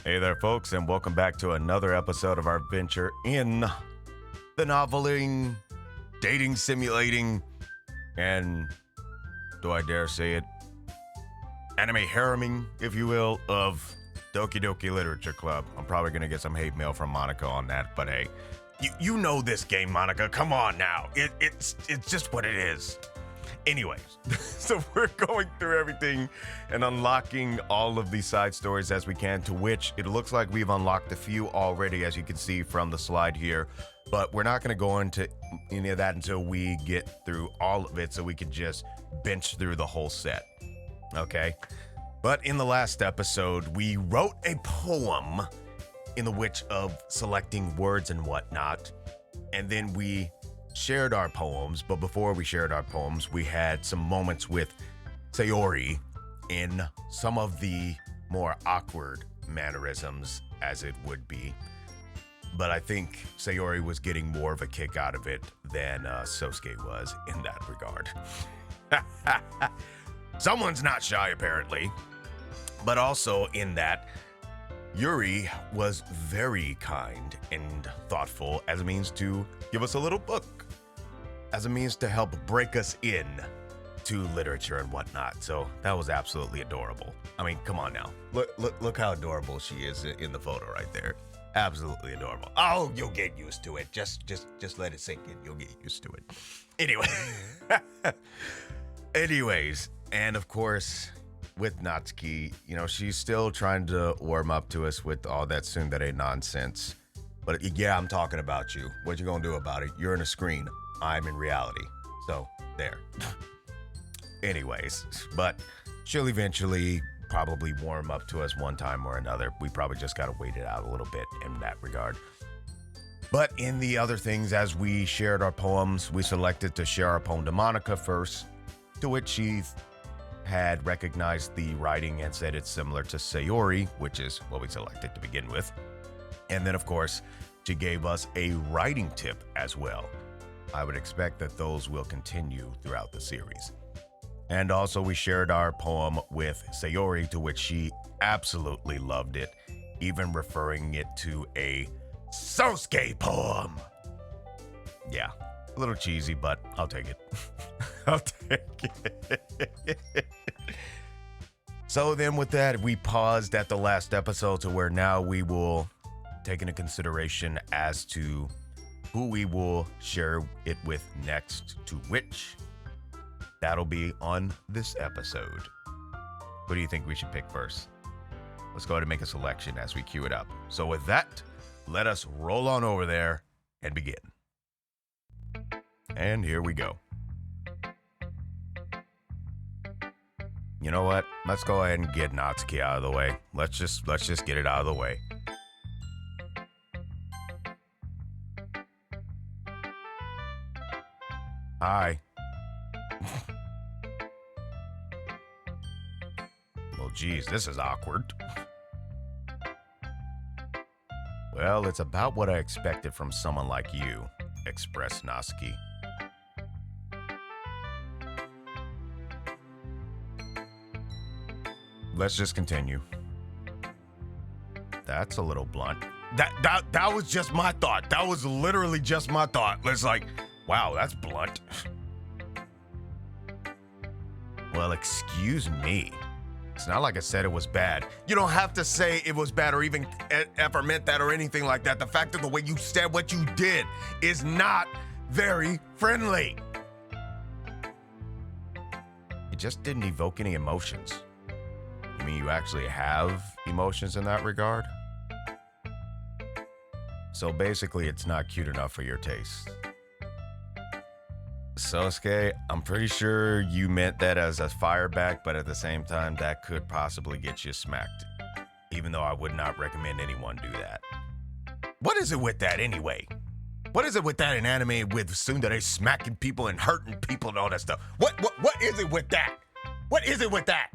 Hey there, folks, and welcome back to another episode of our venture in the noveling, dating simulating, and do I dare say it, anime hareming, if you will, of Doki Doki Literature Club. I'm probably going to get some hate mail from Monika on that, but hey, you know this game, Monika. Come on now. It's just what it is. Anyways, so we're going through everything and unlocking all of these side stories as we can, to which it looks like we've unlocked a few already, as you can see from the slide here. But we're not going to go into any of that until we get through all of it, so we can just bench through the whole set. Okay? But in the last episode, we wrote a poem in the which of selecting words and whatnot, and then we shared our poems. But before we shared our poems, we had some moments with Sayori in some of the more awkward mannerisms, as it would be. But I think Sayori was getting more of a kick out of it than Sosuke was in that regard. Someone's not shy, apparently. But also in that, Yuri was very kind and thoughtful as a means to give us a little book, as a means to help break us in to literature and whatnot. So that was absolutely adorable. I mean, come on now. Look how adorable she is in the photo right there. Absolutely adorable. Oh, you'll get used to it. Just let it sink in. You'll get used to it. Anyway. Anyways, and of course, with Natsuki, you know, she's still trying to warm up to us with all that tsundere nonsense. But yeah, I'm talking about you. What you gonna do about it? You're in a screen. I'm in reality. So, there. Anyways, but she'll eventually probably warm up to us one time or another. We probably just gotta wait it out a little bit in that regard. But in the other things, as we shared our poems, we selected to share our poem to Monika first, to which she had recognized the writing and said it's similar to Sayori, which is what we selected to begin with. And then, of course, she gave us a writing tip as well. I would expect that those will continue throughout the series. And also, we shared our poem with Sayori, to which she absolutely loved it, even referring it to a Sosuke poem. Yeah, a little cheesy, but I'll take it. I'll take it. So then with that, we paused at the last episode to where now we will take into consideration as to who we will share it with next, to which that'll be on this episode. Who do you think we should pick first? Let's go ahead and make a selection as we queue it up. So with that, let us roll on over there and begin. And here we go. You know what? Let's go ahead and get Natsuki out of the way. Let's just get it out of the way. Hi. Well, geez, this is awkward. Well, it's about what I expected from someone like you, expressed Natsuki. Let's just continue. That's a little blunt. That was just my thought. That was literally just my thought. It's like, wow, that's blunt. Well, excuse me. It's not like I said it was bad. You don't have to say it was bad or even ever meant that or anything like that. The fact of the way you said what you did is not very friendly. It just didn't evoke any emotions. You mean you actually have emotions in that regard? So basically, it's not cute enough for your taste. Sosuke, I'm pretty sure you meant that as a fireback, but at the same time, that could possibly get you smacked. Even though I would not recommend anyone do that. What is it with that anyway? What is it with that in anime with tsundere smacking people and hurting people and all that stuff? What is it with that? What is it with that?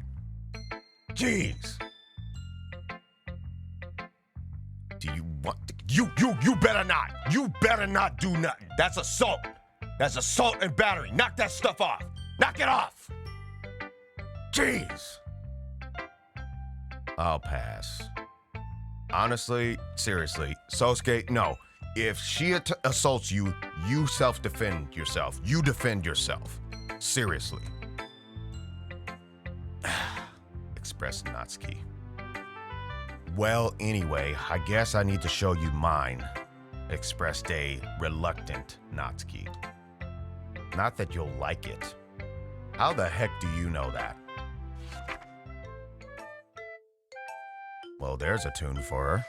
Jeez. Do you want to, you better not. You better not do nothing. That's assault. That's assault and battery. Knock that stuff off. Knock it off. Jeez. I'll pass. Honestly, seriously, Sosuke, no. If she assaults you, you self-defend yourself. You defend yourself. Seriously. Expressed Natsuki. Well, anyway, I guess I need to show you mine. Expressed a reluctant Natsuki. Not that you'll like it. How the heck do you know that? Well, there's a tune for her.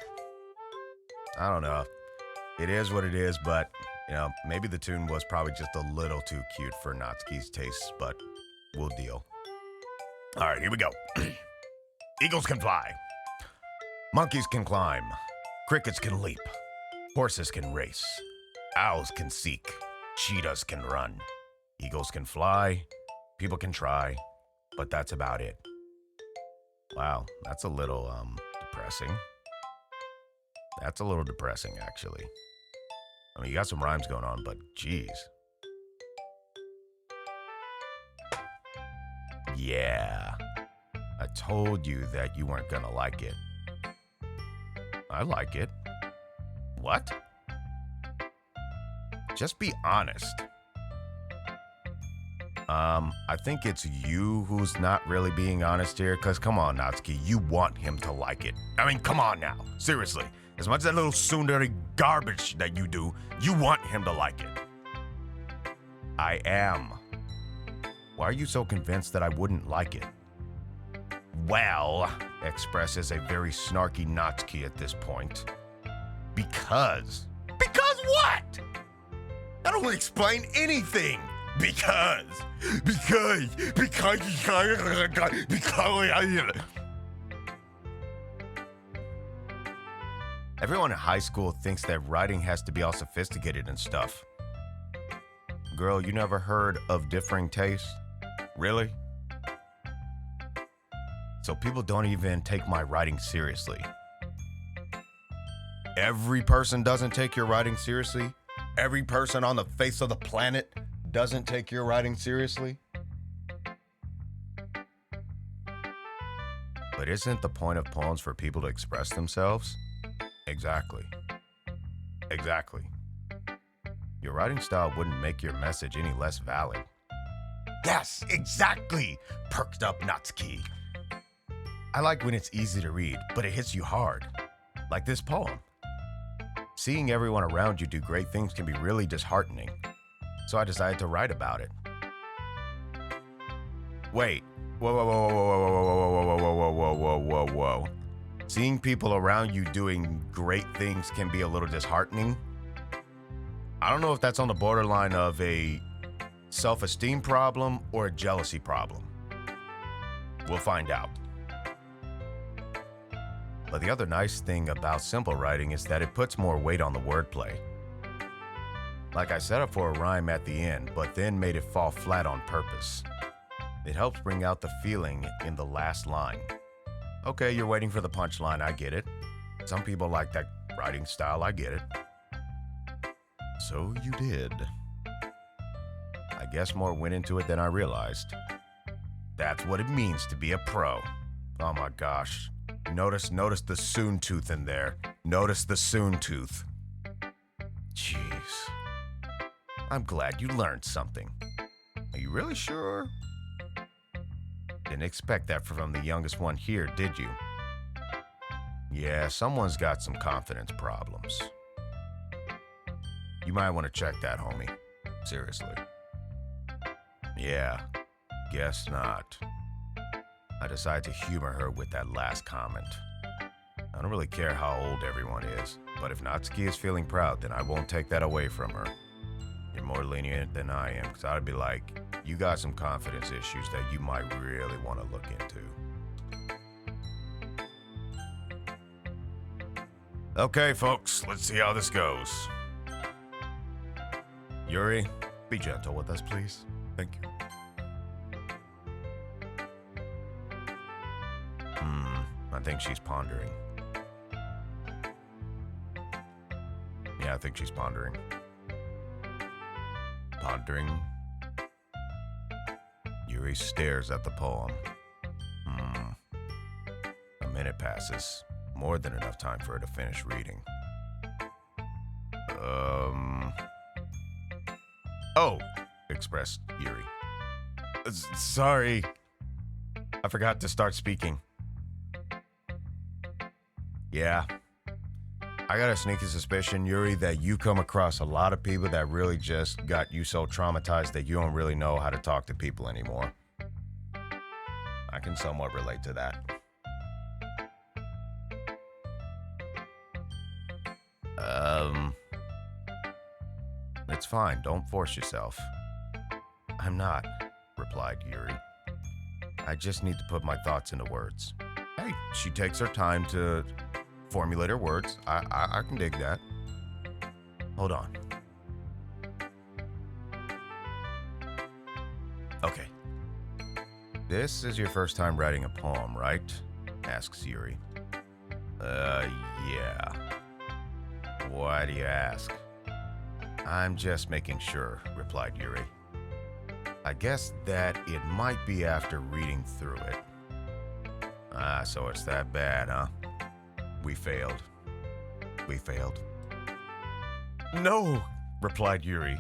I don't know. It is what it is, but, maybe the tune was probably just a little too cute for Natsuki's tastes, but we'll deal. All right, here we go. Eagles can fly. Monkeys can climb. Crickets can leap. Horses can race. Owls can seek. Cheetahs can run. Eagles can fly. People can try. But that's about it. Wow, that's a little, depressing. That's a little depressing, actually. I mean, you got some rhymes going on, but geez. Yeah. I told you that you weren't gonna like it. I like it. What? Just be honest. I think it's you who's not really being honest here, because come on, Natsuki, you want him to like it. I mean, come on now. Seriously. As much as that little tsundere garbage that you do, you want him to like it. I am. Why are you so convinced that I wouldn't like it? Well, expresses a very snarky Natsuki at this point. Because. Because what? That don't explain anything. Because. Everyone in high school thinks that writing has to be all sophisticated and stuff. Girl, you never heard of differing tastes? Really? So people don't even take my writing seriously. Every person doesn't take your writing seriously? Every person on the face of the planet doesn't take your writing seriously? But isn't the point of poems for people to express themselves? Exactly. Exactly. Your writing style wouldn't make your message any less valid. Yes, exactly, perked up Natsuki. I like when it's easy to read, but it hits you hard. Like this poem. Seeing everyone around you do great things can be really disheartening. So I decided to write about it. Wait. Whoa. Seeing people around you doing great things can be a little disheartening. I don't know if that's on the borderline of a self-esteem problem or a jealousy problem. We'll find out. But the other nice thing about simple writing is that it puts more weight on the wordplay. Like I set up for a rhyme at the end, but then made it fall flat on purpose. It helps bring out the feeling in the last line. Okay, you're waiting for the punchline, I get it. Some people like that writing style, I get it. So you did. I guess more went into it than I realized. That's what it means to be a pro. Oh my gosh. Notice the soon tooth in there. Notice the soon tooth. Jeez. I'm glad you learned something. Are you really sure? Didn't expect that from the youngest one here, did you? Yeah, someone's got some confidence problems. You might want to check that, homie. Seriously. Yeah, guess not. I decided to humor her with that last comment. I don't really care how old everyone is, but if Natsuki is feeling proud, then I won't take that away from her. You're more lenient than I am, because I'd be like, you got some confidence issues that you might really want to look into. Okay, folks, let's see how this goes. Yuri, be gentle with us, please. Thank you. I think she's pondering. Yeah, I think she's pondering. Pondering. Yuri stares at the poem. A minute passes. More than enough time for her to finish reading. Oh, expressed Yuri. Sorry. I forgot to start speaking. Yeah. I got a sneaky suspicion, Yuri, that you come across a lot of people that really just got you so traumatized that you don't really know how to talk to people anymore. I can somewhat relate to that. It's fine. Don't force yourself. I'm not, replied Yuri. I just need to put my thoughts into words. Hey, she takes her time to formulate her words. I can dig that. Hold on. Okay. This is your first time writing a poem, right? Asks Yuri. Yeah. Why do you ask? I'm just making sure, replied Yuri. I guess that it might be after reading through it. Ah, so it's that bad, huh? We failed. We failed. No, replied Yuri.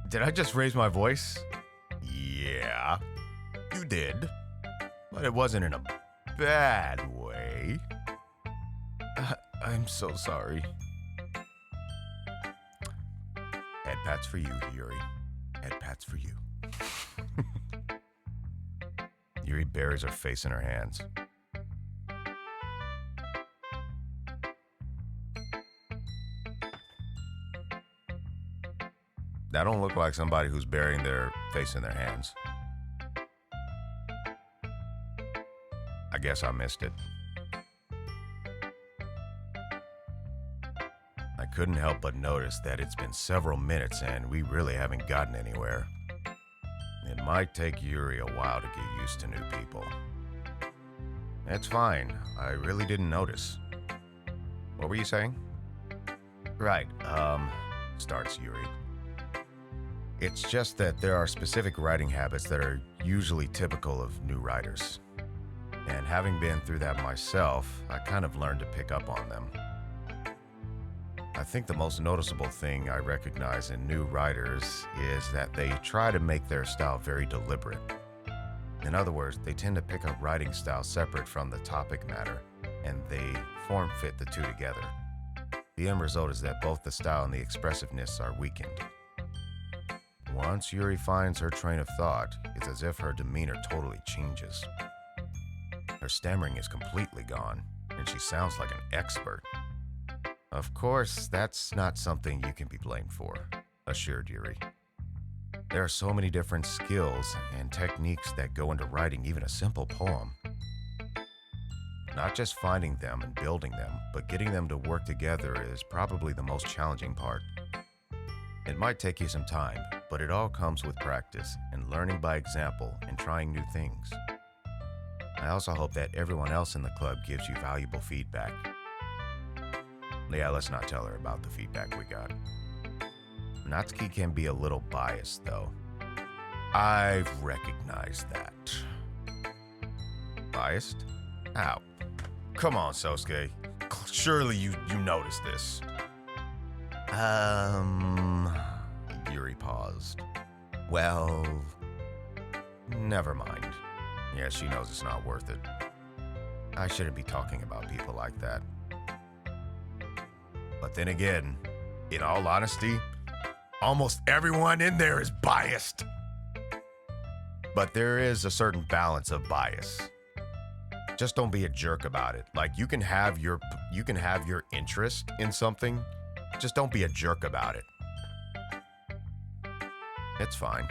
Did I just raise my voice? Yeah, you did. But it wasn't in a bad way. I'm so sorry. Head pats for you, Yuri. Head pats for you. Yuri buries her face in her hands. That don't look like somebody who's burying their face in their hands. I guess I missed it. I couldn't help but notice that it's been several minutes and we really haven't gotten anywhere. It might take Yuri a while to get used to new people. It's fine. I really didn't notice. What were you saying? Right, starts Yuri. It's just that there are specific writing habits that are usually typical of new writers. And having been through that myself, I kind of learned to pick up on them. I think the most noticeable thing I recognize in new writers is that they try to make their style very deliberate. In other words, they tend to pick up writing styles separate from the topic matter, and they form fit the two together. The end result is that both the style and the expressiveness are weakened. Once Yuri finds her train of thought, it's as if her demeanor totally changes. Her stammering is completely gone, and she sounds like an expert. Of course, that's not something you can be blamed for, assured Yuri. There are so many different skills and techniques that go into writing even a simple poem. Not just finding them and building them, but getting them to work together is probably the most challenging part. It might take you some time, but it all comes with practice and learning by example and trying new things. I also hope that everyone else in the club gives you valuable feedback. Yeah, let's not tell her about the feedback we got. Natsuki can be a little biased, though. I've recognized that. Biased? How? Come on, Sosuke. Surely you noticed this. Yuri paused. Well, never mind. Yeah, she knows it's not worth it. I shouldn't be talking about people like that. But then again, in all honesty, almost everyone in there is biased. But there is a certain balance of bias. Just don't be a jerk about it. Like you can have your interest in something, just don't be a jerk about it. It's fine.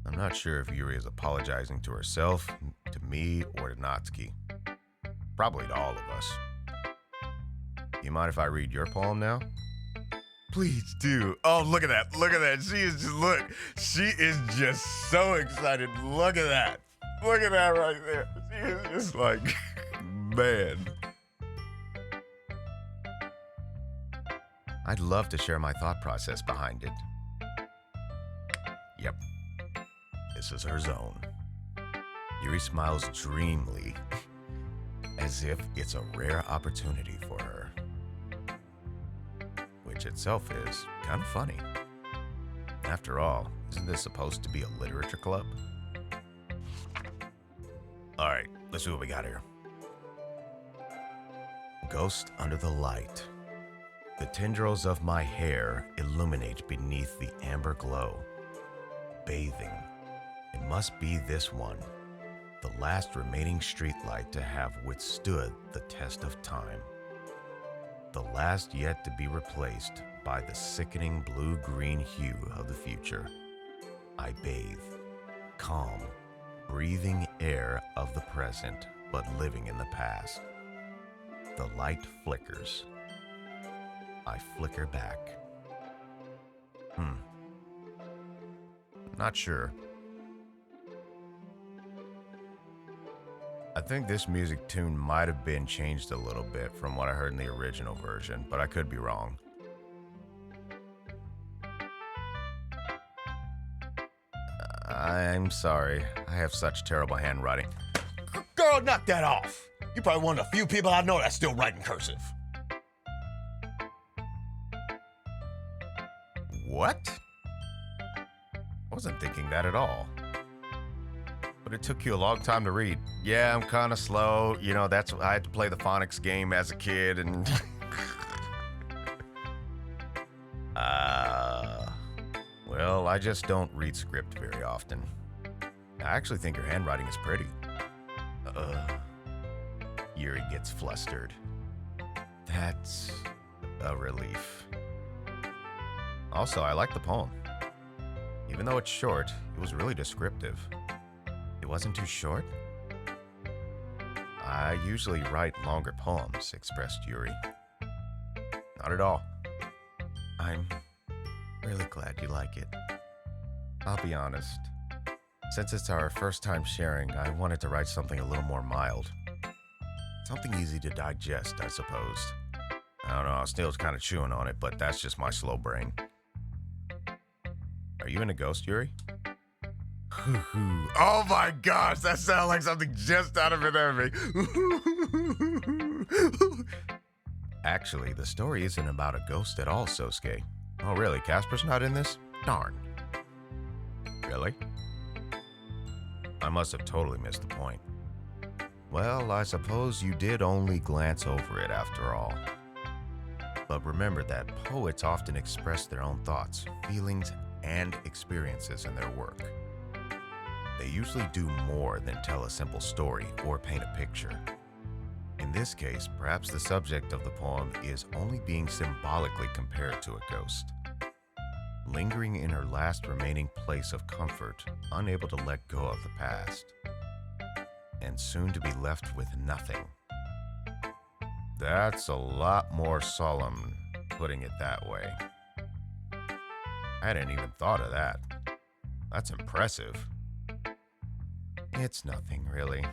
I'm not sure if Yuri is apologizing to herself, to me, or to Natsuki. Probably to all of us. You mind if I read your poem now? Please do. Oh, look at that. Look at that. She is just so excited. Look at that. Look at that right there. She is just like, man. I'd love to share my thought process behind it. Yep. This is her zone. Yuri smiles dreamily. as if it's a rare opportunity for her. Which itself is kind of funny. After all, isn't this supposed to be a literature club? Alright, let's see what we got here. Ghost under the light. The tendrils of my hair illuminate beneath the amber glow. Bathing. It must be this one, the last remaining streetlight to have withstood the test of time. The last yet to be replaced by the sickening blue-green hue of the future. I bathe, calm, breathing air of the present, but living in the past. The light flickers. I flicker back. Not sure. I think this music tune might have been changed a little bit from what I heard in the original version, but I could be wrong. I'm sorry. I have such terrible handwriting. Girl, knock that off! You're probably one of the few people I know that's still writing cursive. What? I wasn't thinking that at all. But it took you a long time to read. Yeah, I'm kind of slow. You know, I had to play the phonics game as a kid and... Well, I just don't read script very often. I actually think your handwriting is pretty. Yuri gets flustered. That's a relief. Also, I like the poem. Even though it's short, it was really descriptive. It wasn't too short? I usually write longer poems, expressed Yuri. Not at all. I'm really glad you like it. I'll be honest. Since it's our first time sharing, I wanted to write something a little more mild. Something easy to digest, I suppose. I don't know, I'm still kind of chewing on it, but that's just my slow brain. Are you in a ghost, Yuri? Oh my gosh, that sounds like something just out of an movie. Actually, the story isn't about a ghost at all, Sosuke. Oh really, Casper's not in this? Darn. Really? I must have totally missed the point. Well, I suppose you did only glance over it after all. But remember that poets often express their own thoughts, feelings, and experiences in their work. They usually do more than tell a simple story or paint a picture. In this case, perhaps the subject of the poem is only being symbolically compared to a ghost. Lingering in her last remaining place of comfort, unable to let go of the past, and soon to be left with nothing. That's a lot more solemn, putting it that way. I hadn't even thought of that. That's impressive. It's nothing, really,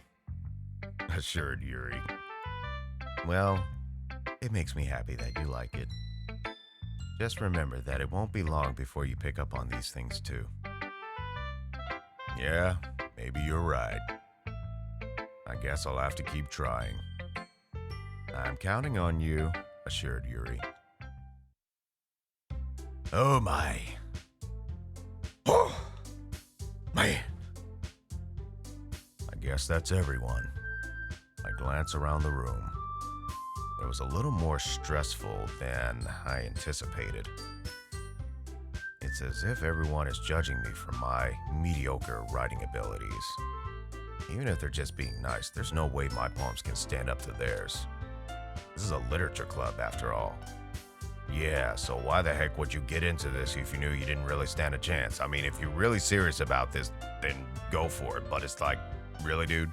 assured Yuri. Well, it makes me happy that you like it. Just remember that it won't be long before you pick up on these things too. Yeah, maybe you're right. I guess I'll have to keep trying. I'm counting on you, assured Yuri. Oh my. Oh, man. I guess that's everyone. I glance around the room. It was a little more stressful than I anticipated. It's as if everyone is judging me for my mediocre writing abilities. Even if they're just being nice, there's no way my poems can stand up to theirs. This is a literature club, after all. Yeah, so why the heck would you get into this if you knew you didn't really stand a chance? I mean, if you're really serious about this, then go for it. But it's like, really, dude?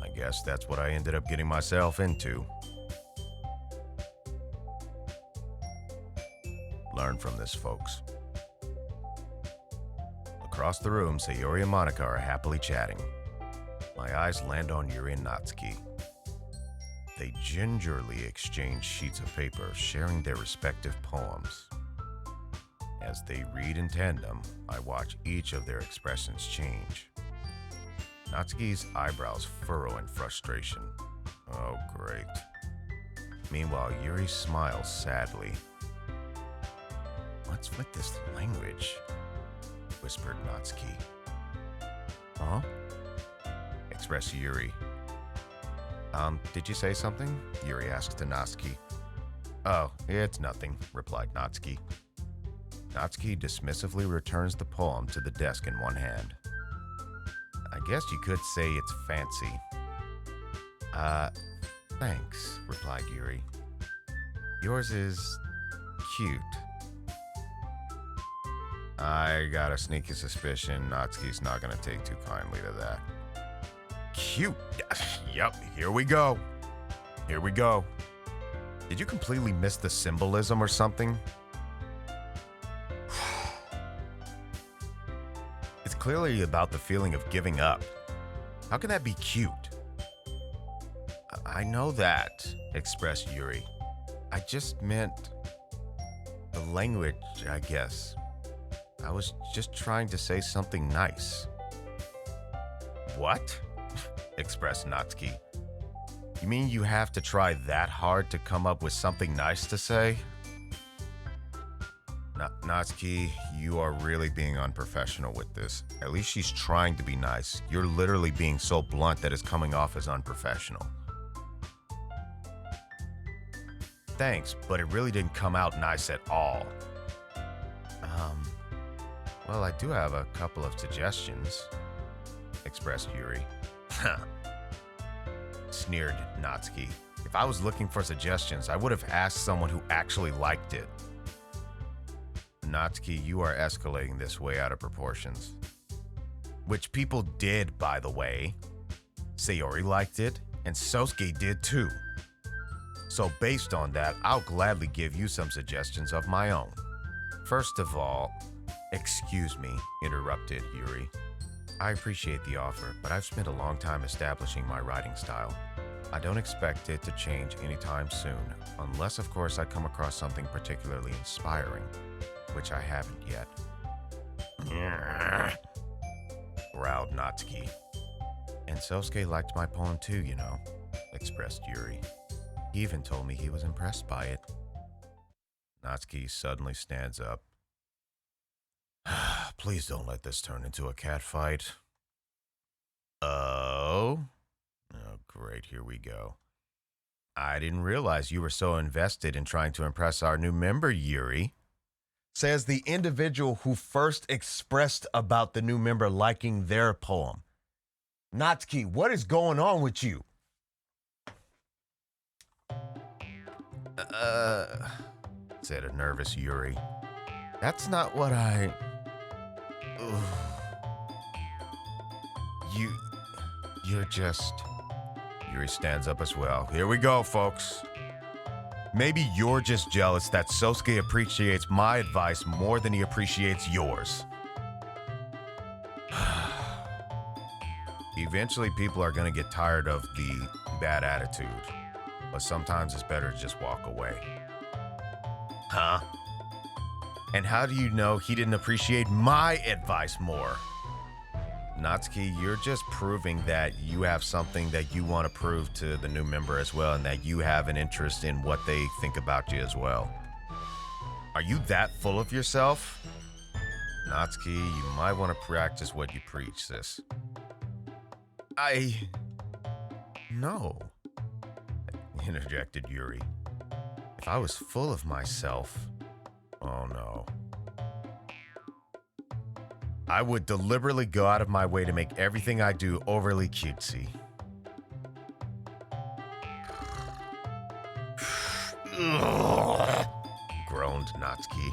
I guess that's what I ended up getting myself into. Learn from this, folks. Across the room, Sayori and Monika are happily chatting. My eyes land on Yuri and Natsuki. They gingerly exchange sheets of paper, sharing their respective poems. As they read in tandem, I watch each of their expressions change. Natsuki's eyebrows furrow in frustration. Oh, great. Meanwhile, Yuri smiles sadly. What's with this language? Whispered Natsuki. Huh? Expressed Yuri. Did you say something? Yuri asked to Natsuki. Oh, it's nothing, replied Natsuki. Natsuki dismissively returns the poem to the desk in one hand. I guess you could say it's fancy. Thanks, replied Yuri. Yours is cute. I got a sneaky suspicion Natsuki's not gonna take too kindly to that. Cute. Yep, here we go. Here we go. Did you completely miss the symbolism or something? It's clearly about the feeling of giving up. How can that be cute? I know that, expressed Yuri. I just meant the language, I guess. I was just trying to say something nice. What? Expressed Natsuki. You mean you have to try that hard to come up with something nice to say? Natsuki, you are really being unprofessional with this. At least she's trying to be nice. You're literally being so blunt that it's coming off as unprofessional. Thanks, but it really didn't come out nice at all. Well, I do have a couple of suggestions, expressed Yuri. Sneered Natsuki. If I was looking for suggestions, I would have asked someone who actually liked it. Natsuki, you are escalating this way out of proportions. Which people did, by the way. Sayori liked it, and Sosuke did too. So based on that, I'll gladly give you some suggestions of my own. First of all, excuse me, interrupted Yuri. I appreciate the offer, but I've spent a long time establishing my writing style. I don't expect it to change anytime soon, unless of course I come across something particularly inspiring, which I haven't yet. Growled Natsuki. And Sosuke liked my poem too, you know, expressed Yuri. He even told me he was impressed by it. Natsuki suddenly stands up. Please don't let this turn into a cat fight. Oh, great, here we go. I didn't realize you were so invested in trying to impress our new member, Yuri. Says the individual who first expressed about the new member liking their poem. Natsuki, what is going on with you? Said a nervous Yuri. That's not what I... You're just... Yuri stands up as well. Here we go, folks. Maybe you're just jealous that Sosuke appreciates my advice more than he appreciates yours. Eventually, people are going to get tired of the bad attitude. But sometimes it's better to just walk away. Huh? And how do you know he didn't appreciate my advice more? Natsuki, you're just proving that you have something that you want to prove to the new member as well, and that you have an interest in what they think about you as well. Are you that full of yourself? Natsuki, you might want to practice what you preach, sis. No, interjected Yuri. If I was full of myself, oh no. I would deliberately go out of my way to make everything I do overly cutesy. Groaned Natsuki.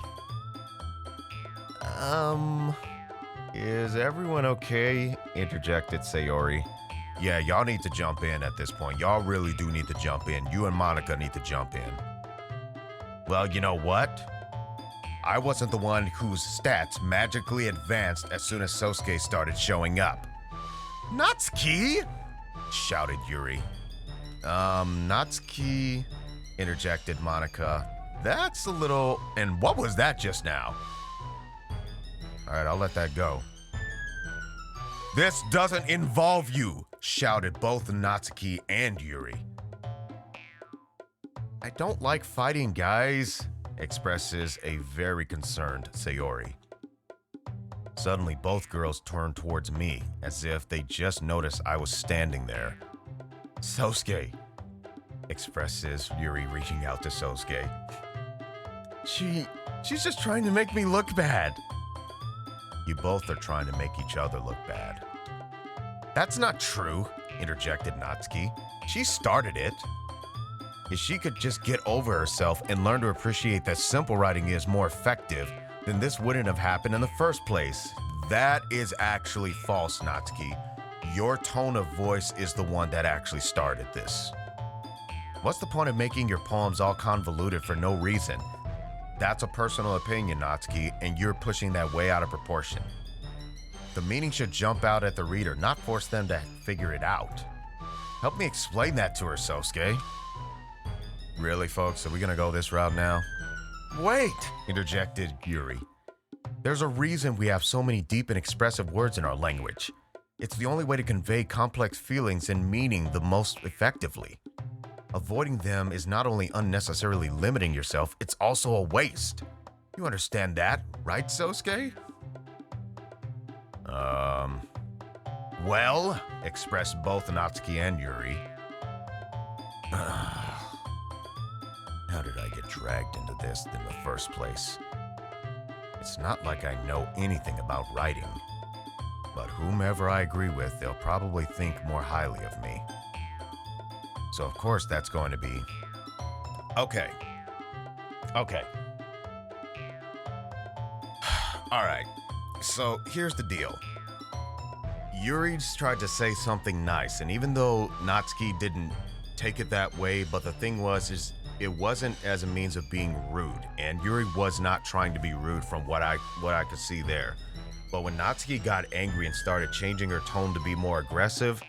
Is everyone okay? Interjected Sayori. Yeah, y'all need to jump in at this point. Y'all really do need to jump in. You and Monika need to jump in. Well, you know what? I wasn't the one whose stats magically advanced as soon as Sosuke started showing up. Natsuki! Shouted Yuri. Natsuki, interjected Monika. That's a little... And what was that just now? All right, I'll let that go. This doesn't involve you, shouted both Natsuki and Yuri. I don't like fighting, guys, expresses a very concerned Sayori. Suddenly, both girls turn towards me as if they just noticed I was standing there. Sosuke, expresses Yuri, reaching out to Sosuke. She's just trying to make me look bad. You both are trying to make each other look bad. That's not true, interjected Natsuki. She started it. If she could just get over herself and learn to appreciate that simple writing is more effective, then this wouldn't have happened in the first place. That is actually false, Natsuki. Your tone of voice is the one that actually started this. What's the point of making your poems all convoluted for no reason? That's a personal opinion, Natsuki, and you're pushing that way out of proportion. The meaning should jump out at the reader, not force them to figure it out. Help me explain that to her, Sosuke. Really, folks? Are we gonna go this route now? Wait, interjected Yuri. There's a reason we have so many deep and expressive words in our language. It's the only way to convey complex feelings and meaning the most effectively. Avoiding them is not only unnecessarily limiting yourself, it's also a waste. You understand that, right, Sosuke? Well, expressed both Natsuki and Yuri. How did I get dragged into this in the first place? It's not like I know anything about writing, but whomever I agree with, they'll probably think more highly of me. So of course that's going to be... Okay. Alright, so here's the deal. Yuri's tried to say something nice, and even though Natsuki didn't take it that way, but the thing was, it wasn't as a means of being rude, and Yuri was not trying to be rude from what I could see there. But when Natsuki got angry and started changing her tone to be more aggressive,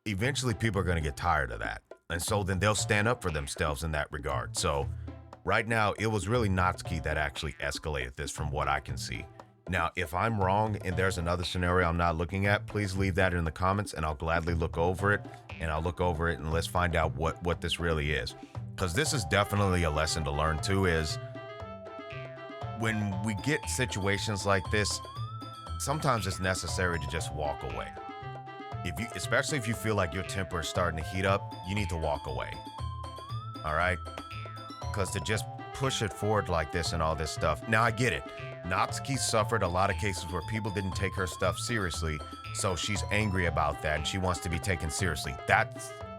eventually people are going to get tired of that. And so then they'll stand up for themselves in that regard. So right now, it was really Natsuki that actually escalated this from what I can see. Now, if I'm wrong and there's another scenario I'm not looking at, please leave that in the comments and I'll gladly look over it. And let's find out what this really is. Because this is definitely a lesson to learn too, is when we get situations like this, sometimes it's necessary to just walk away. Especially if you feel like your temper is starting to heat up, you need to walk away. All right? Because to just push it forward like this and all this stuff. Now, I get it. Natsuki suffered a lot of cases where people didn't take her stuff seriously, so she's angry about that and she wants to be taken seriously.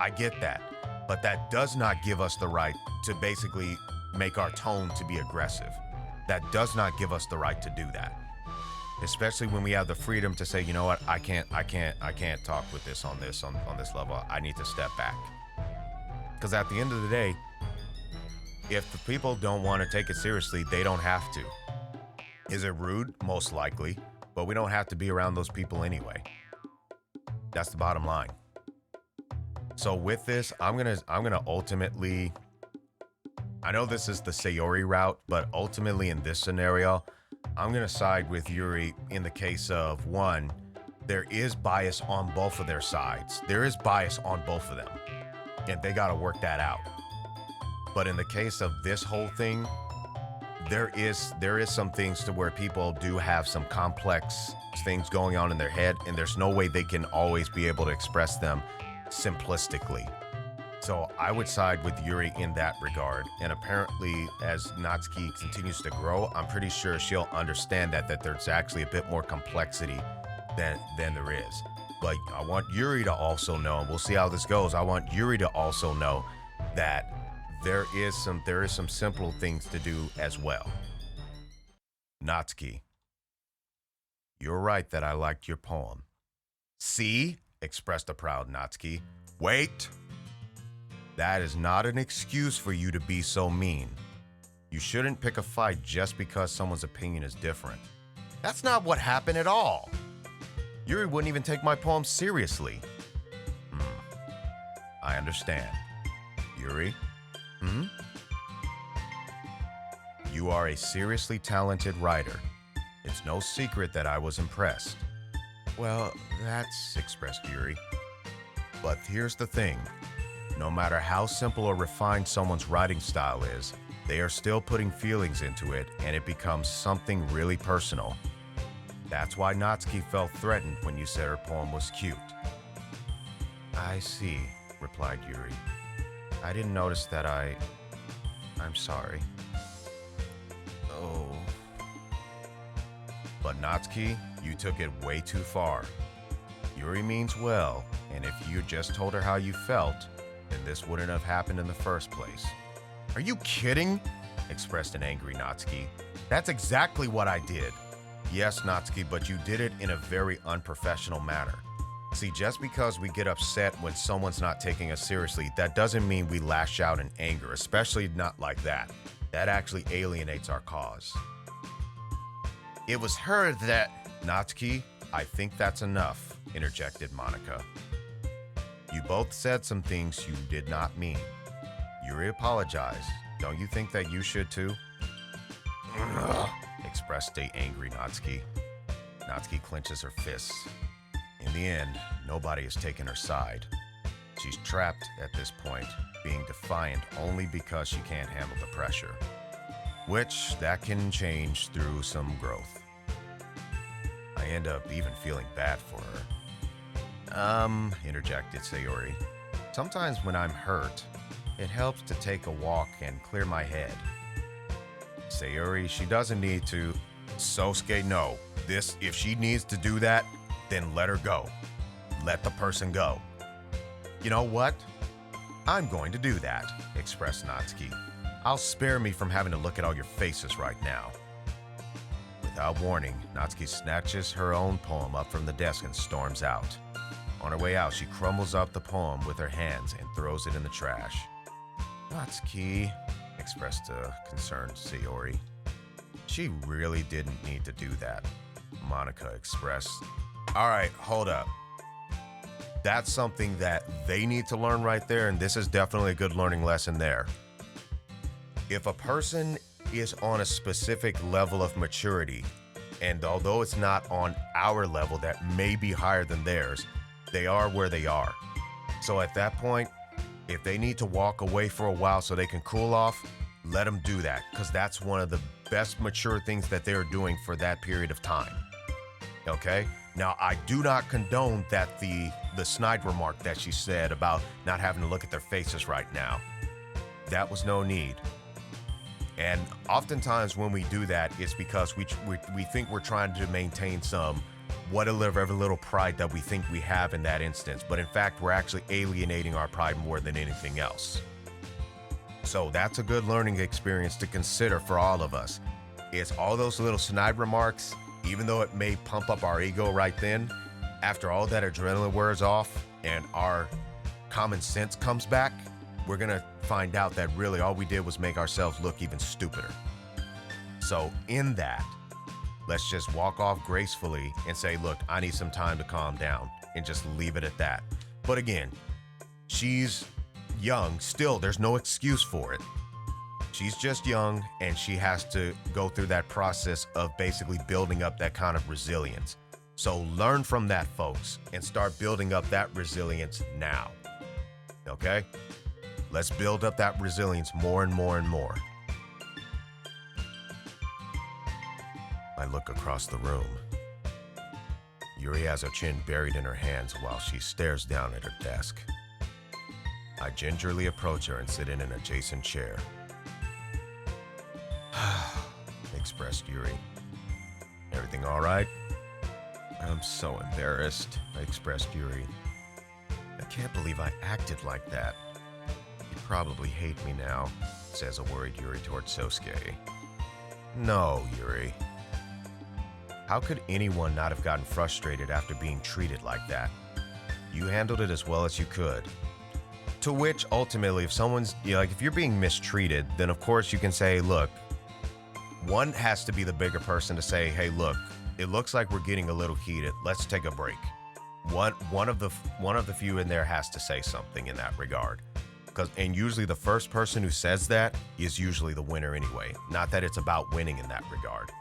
I get that. But that does not give us the right to basically make our tone to be aggressive. That does not give us the right to do that. Especially when we have the freedom to say, you know what, I can't talk with this on this level. I need to step back. Because at the end of the day, if the people don't want to take it seriously, they don't have to. Is it rude? Most likely. But we don't have to be around those people anyway. That's the bottom line. So with this, I'm gonna ultimately, I know this is the Sayori route, but ultimately in this scenario, I'm gonna side with Yuri in the case of, one, there is bias on both of their sides. There is bias on both of them, and they gotta work that out. But in the case of this whole thing, there is some things to where people do have some complex things going on in their head, and there's no way they can always be able to express them simplistically. So I would side with Yuri in that regard. And apparently, as Natsuki continues to grow, I'm pretty sure she'll understand that there's actually a bit more complexity than there is. But I want Yuri to also know, and we'll see how this goes, I want Yuri to also know that there is some simple things to do as well. Natsuki, you're right that I liked your poem. See? Expressed a proud Natsuki. Wait! That is not an excuse for you to be so mean. You shouldn't pick a fight just because someone's opinion is different. That's not what happened at all. Yuri wouldn't even take my poem seriously. I understand. Yuri? You are a seriously talented writer, It's no secret that I was impressed. Well, that's expressed Yuri. But here's the thing. No matter how simple or refined someone's writing style is, they are still putting feelings into it and it becomes something really personal. That's why Natsuki felt threatened when you said her poem was cute. I see, replied Yuri. I didn't notice that I'm sorry. Oh. But Natsuki, you took it way too far. Yuri means well, and if you just told her how you felt, then this wouldn't have happened in the first place. Are you kidding? Expressed an angry Natsuki. That's exactly what I did. Yes, Natsuki, but you did it in a very unprofessional manner. See, just because we get upset when someone's not taking us seriously, that doesn't mean we lash out in anger, especially not like that. That actually alienates our cause. It was her that... Natsuki, I think that's enough, interjected Monika. You both said some things you did not mean. Yuri apologized. Don't you think that you should too? Expressed a angry Natsuki. Natsuki clenches her fists. In the end, nobody has taken her side. She's trapped at this point, being defiant only because she can't handle the pressure. Which, that can change through some growth. I end up even feeling bad for her. Interjected Sayori. Sometimes when I'm hurt, it helps to take a walk and clear my head. Sayori, she doesn't need to. Sosuke, no. If she needs to do that, then let her go. Let the person go. You know what? I'm going to do that, expressed Natsuki. I'll spare me from having to look at all your faces right now. Without warning, Natsuki snatches her own poem up from the desk and storms out. On her way out, she crumbles up the poem with her hands and throws it in the trash. Natsuki, expressed a concerned Sayori. She really didn't need to do that, Monika expressed. All right, hold up. That's something that they need to learn right there, and this is definitely a good learning lesson there. If a person is on a specific level of maturity, and although it's not on our level that may be higher than theirs, they are where they are. So at that point, if they need to walk away for a while so they can cool off, let them do that, because that's one of the best mature things that they're doing for that period of time. Okay? Now, I do not condone that the snide remark that she said about not having to look at their faces right now. That was no need. And oftentimes when we do that, it's because we think we're trying to maintain some whatever little pride that we think we have in that instance. But in fact, we're actually alienating our pride more than anything else. So that's a good learning experience to consider for all of us. It's all those little snide remarks, even though it may pump up our ego right then, after all that adrenaline wears off and our common sense comes back, we're gonna find out that really all we did was make ourselves look even stupider. So in that, let's just walk off gracefully and say, look, I need some time to calm down, and just leave it at that. But again, she's young, still, there's no excuse for it. She's just young, and she has to go through that process of basically building up that kind of resilience. So learn from that, folks, and start building up that resilience now. Okay? Let's build up that resilience more and more and more. I look across the room. Yuri has her chin buried in her hands while she stares down at her desk. I gingerly approach her and sit in an adjacent chair. Expressed Yuri. Everything all right? I'm so embarrassed, expressed Yuri. I can't believe I acted like that. You probably hate me now, says a worried Yuri towards Sosuke. No, Yuri. How could anyone not have gotten frustrated after being treated like that? You handled it as well as you could. To which, ultimately, if someone's, if you're being mistreated, then of course you can say, look, one has to be the bigger person to say, hey, look, it looks like we're getting a little heated. Let's take a break. One of the few in there has to say something in that regard. And usually the first person who says that is usually the winner anyway. Not that it's about winning in that regard.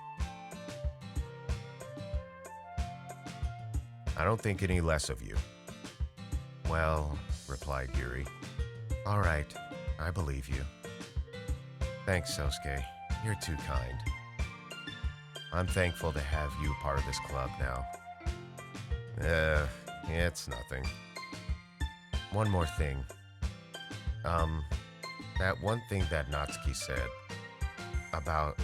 I don't think any less of you. Well, replied Yuri. All right, I believe you. Thanks, Sosuke. You're too kind. I'm thankful to have you part of this club now. It's nothing. One more thing. That one thing that Natsuki said about,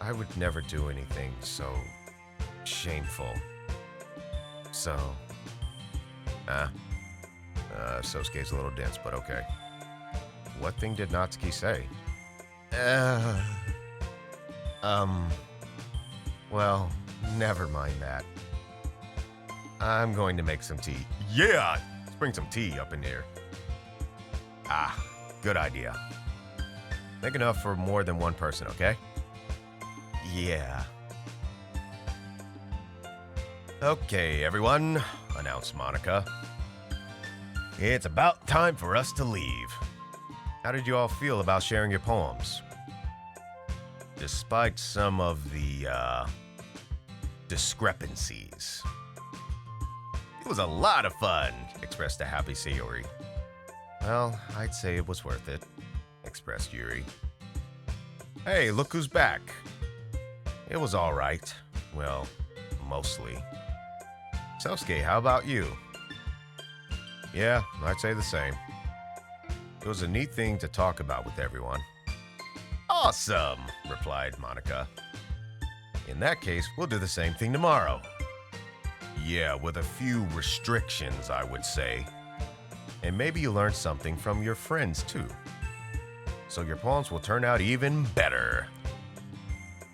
I would never do anything so shameful. So, Sosuke's a little dense, but okay. What thing did Natsuki say? Well, never mind that. I'm going to make some tea. Yeah! Let's bring some tea up in here. Good idea. Make enough for more than one person, okay? Yeah. Okay, everyone, announced Monika. It's about time for us to leave. How did you all feel about sharing your poems? Despite some of the, discrepancies. It was a lot of fun, expressed a happy Sayori. Well, I'd say it was worth it, expressed Yuri. Hey, look who's back. It was all right. Well, mostly. Sosuke, how about you? Yeah, I'd say the same. It was a neat thing to talk about with everyone. Awesome, replied Monika. In that case, we'll do the same thing tomorrow. Yeah, with a few restrictions, I would say. And maybe you learn something from your friends, too. So your poems will turn out even better.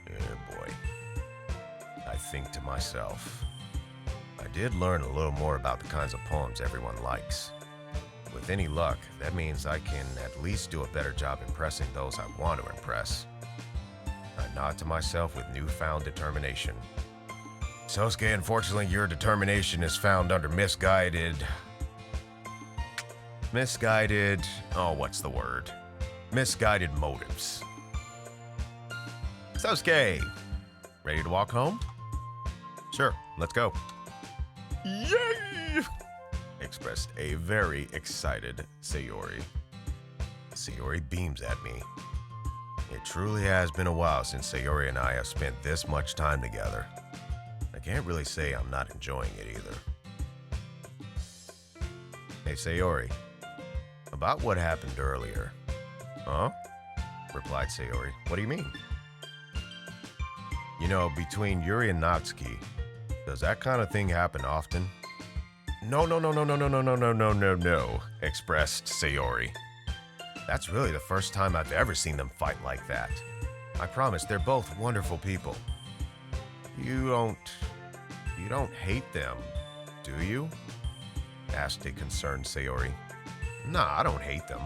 Oh, boy. I think to myself, I did learn a little more about the kinds of poems everyone likes. With any luck, that means I can at least do a better job impressing those I want to impress. I nod to myself with newfound determination. Sosuke, unfortunately, your determination is found under misguided, what's the word? Misguided motives. Sosuke, ready to walk home? Sure, let's go. Yay! Expressed a very excited Sayori. Sayori beams at me. It truly has been a while since Sayori and I have spent this much time together. I can't really say I'm not enjoying it either. Hey Sayori, about what happened earlier. Huh? Replied Sayori. What do you mean? Between Yuri and Natsuki, does that kind of thing happen often? No, expressed Sayori. That's really the first time I've ever seen them fight like that. I promise they're both wonderful people. You don't hate them, do you? Asked a concerned Sayori. Nah, I don't hate them.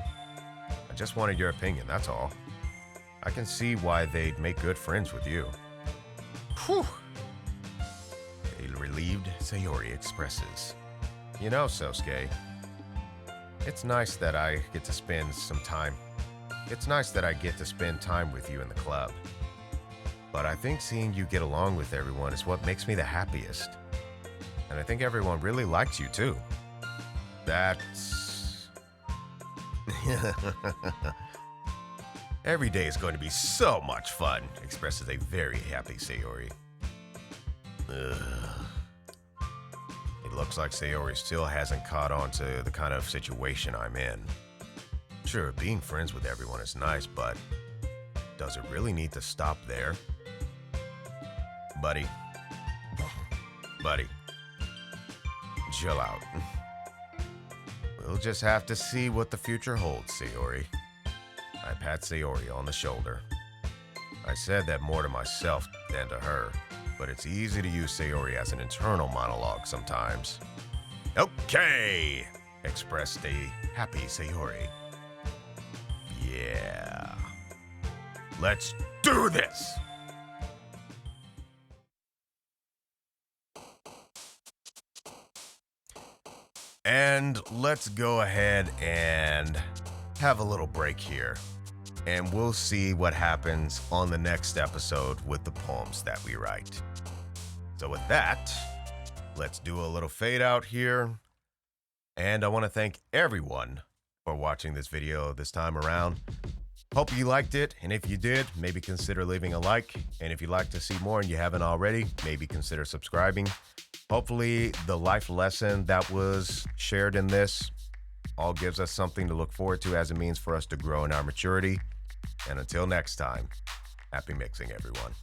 I just wanted your opinion, that's all. I can see why they'd make good friends with you. Whew. A relieved Sayori expresses. Sosuke, it's nice that I get to spend time with you in the club. But I think seeing you get along with everyone is what makes me the happiest. And I think everyone really likes you too. That's... Every day is going to be so much fun, expresses a very happy Sayori. Ugh. It looks like Sayori still hasn't caught on to the kind of situation I'm in. Sure, being friends with everyone is nice, but does it really need to stop there? Buddy, chill out. We'll just have to see what the future holds, Sayori. I pat Sayori on the shoulder. I said that more to myself than to her, but it's easy to use Sayori as an internal monologue sometimes. Okay, expressed a happy Sayori. Yeah. Let's do this! And let's go ahead and have a little break here. And we'll see what happens on the next episode with the poems that we write. So with that, let's do a little fade out here. And I want to thank everyone for watching this video this time around. Hope you liked it, and if you did, maybe consider leaving a like. And if you'd like to see more and you haven't already, maybe consider subscribing. Hopefully the life lesson that was shared in this all gives us something to look forward to as a means for us to grow in our maturity. And until next time, happy mixing, everyone.